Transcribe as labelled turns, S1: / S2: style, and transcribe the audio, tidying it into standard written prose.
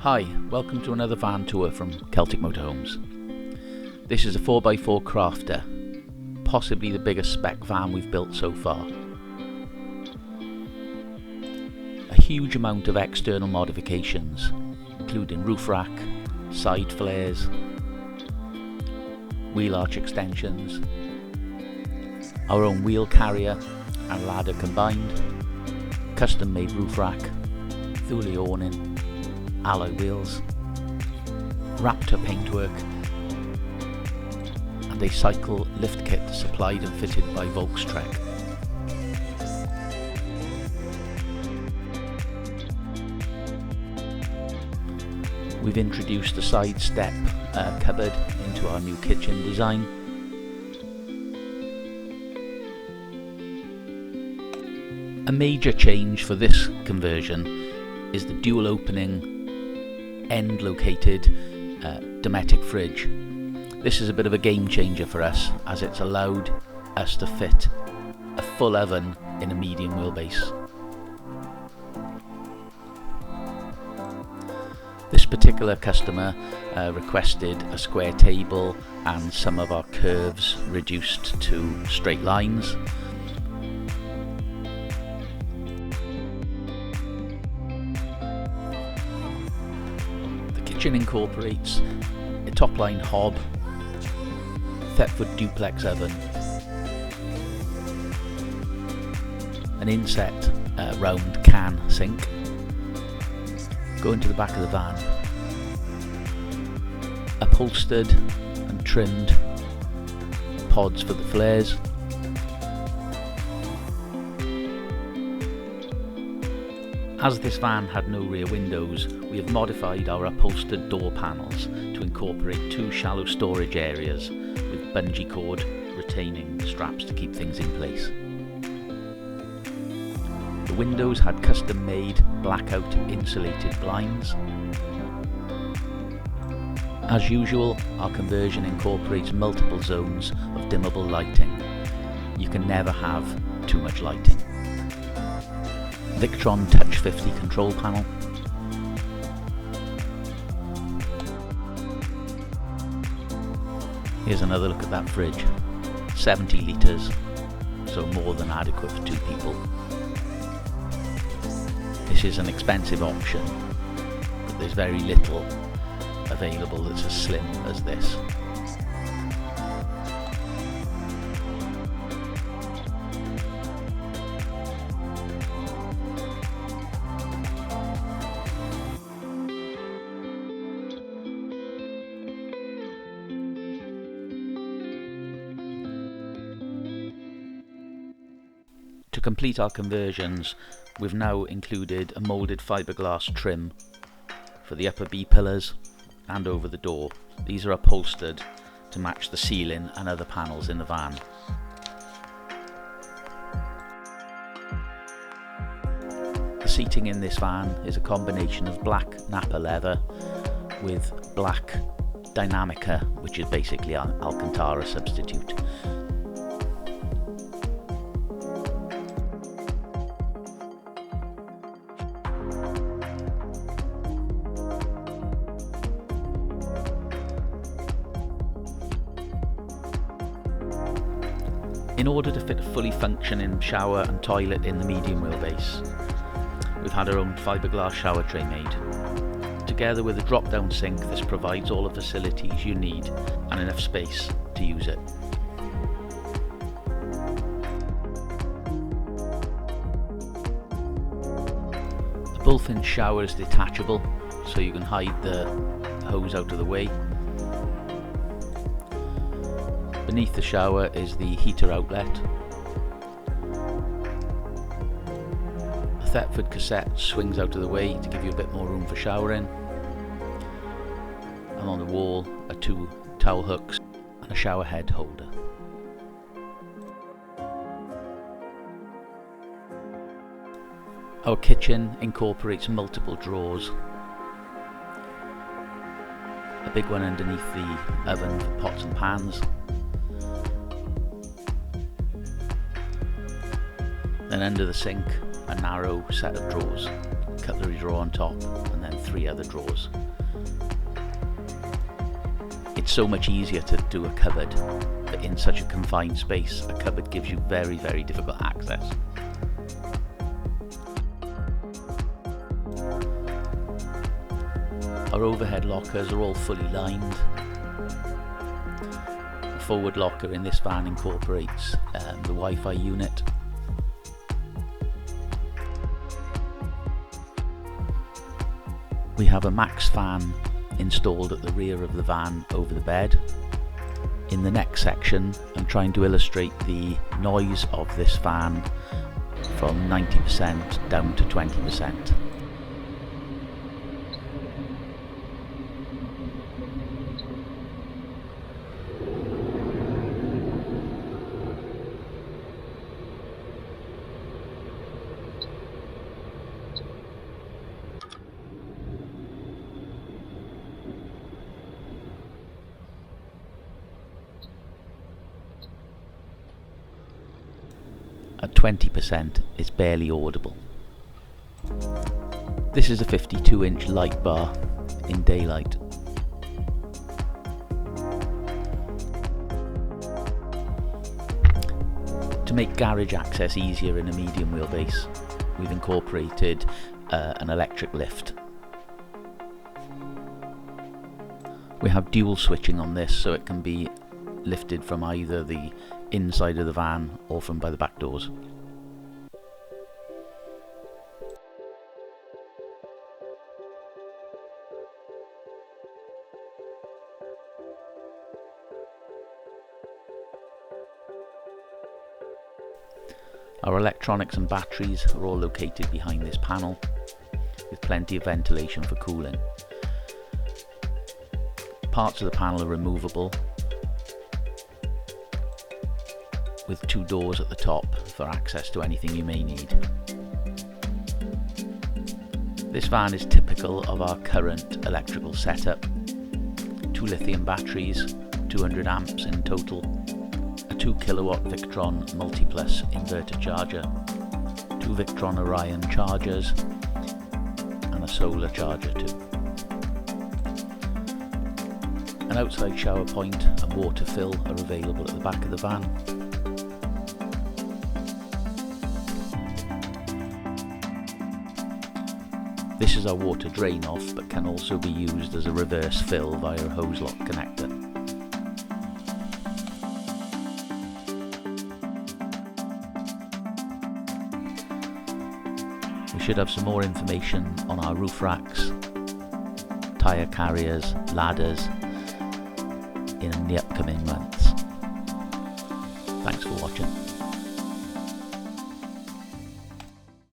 S1: Hi, welcome to another van tour from Celtic Motorhomes. This is a 4x4 Crafter, possibly the biggest spec van we've built so far. A huge amount of external modifications, including roof rack, side flares, wheel arch extensions, our own wheel carrier and ladder combined, custom made roof rack, Thule awning, alloy wheels, Raptor paintwork, and a Seikel lift kit supplied and fitted by Volkstrek. We've introduced a side step cupboard into our new kitchen design. A major change for this conversion is the dual opening end located Dometic fridge. This is a bit of a game changer for us, as it's allowed us to fit a full oven in a medium wheelbase. This particular customer requested a square table and some of our curves reduced to straight lines. The kitchen incorporates a top-line hob, Thetford duplex oven, an inset round can sink. Go into the back of the van, upholstered and trimmed pods for the flares, as this van had no rear windows, we have modified our upholstered door panels to incorporate two shallow storage areas with bungee cord retaining straps to keep things in place. The windows had custom made blackout insulated blinds. As usual, our conversion incorporates multiple zones of dimmable lighting. You can never have too much lighting. Victron Touch 50 control panel. Here's another look at that fridge. 70 litres, so more than adequate for two people. This is an expensive option, but there's very little available that's as slim as this. To complete our conversions, we've now included a moulded fiberglass trim for the upper B pillars and over the door. These are upholstered to match the ceiling and other panels in the van. The seating in this van is a combination of black Napa leather with black Dynamica, which is basically our Alcantara substitute. In order to fit a fully functioning shower and toilet in the medium wheelbase, we've had our own fiberglass shower tray made. Together with a drop-down sink, this provides all the facilities you need and enough space to use it. The bullfin shower is detachable, so you can hide the hose out of the way. Beneath the shower is the heater outlet. The Thetford cassette swings out of the way to give you a bit more room for showering. And on the wall are two towel hooks and a shower head holder. Our kitchen incorporates multiple drawers. A big one underneath the oven for pots and pans. Then under the sink, a narrow set of drawers, cutlery drawer on top, and then 3 other drawers. It's so much easier to do a cupboard, but in such a confined space, a cupboard gives you very, very difficult access. Our overhead lockers are all fully lined. The forward locker in this van incorporates the Wi-Fi unit. We have a max fan installed at the rear of the van over the bed. In the next section, I'm trying to illustrate the noise of this van from 90% down to 20%. At 20%, it's barely audible. This is a 52-inch light bar in daylight. To make garage access easier in a medium wheelbase, we've incorporated an electric lift. We have dual switching on this, so it can be lifted from either the inside of the van or from by the back doors. Our electronics and batteries are all located behind this panel, with plenty of ventilation for cooling. Parts of the panel are removable, with 2 doors at the top for access to anything you may need. This van is typical of our current electrical setup. 2 lithium batteries, 200 amps in total, a 2 kilowatt Victron Multiplus inverter charger, 2 Victron Orion chargers, and a solar charger too. An outside shower point and water fill are available at the back of the van. This is our water drain off, but can also be used as a reverse fill via a hose lock connector. We should have some more information on our roof racks, tyre carriers, ladders in the upcoming months. Thanks for watching.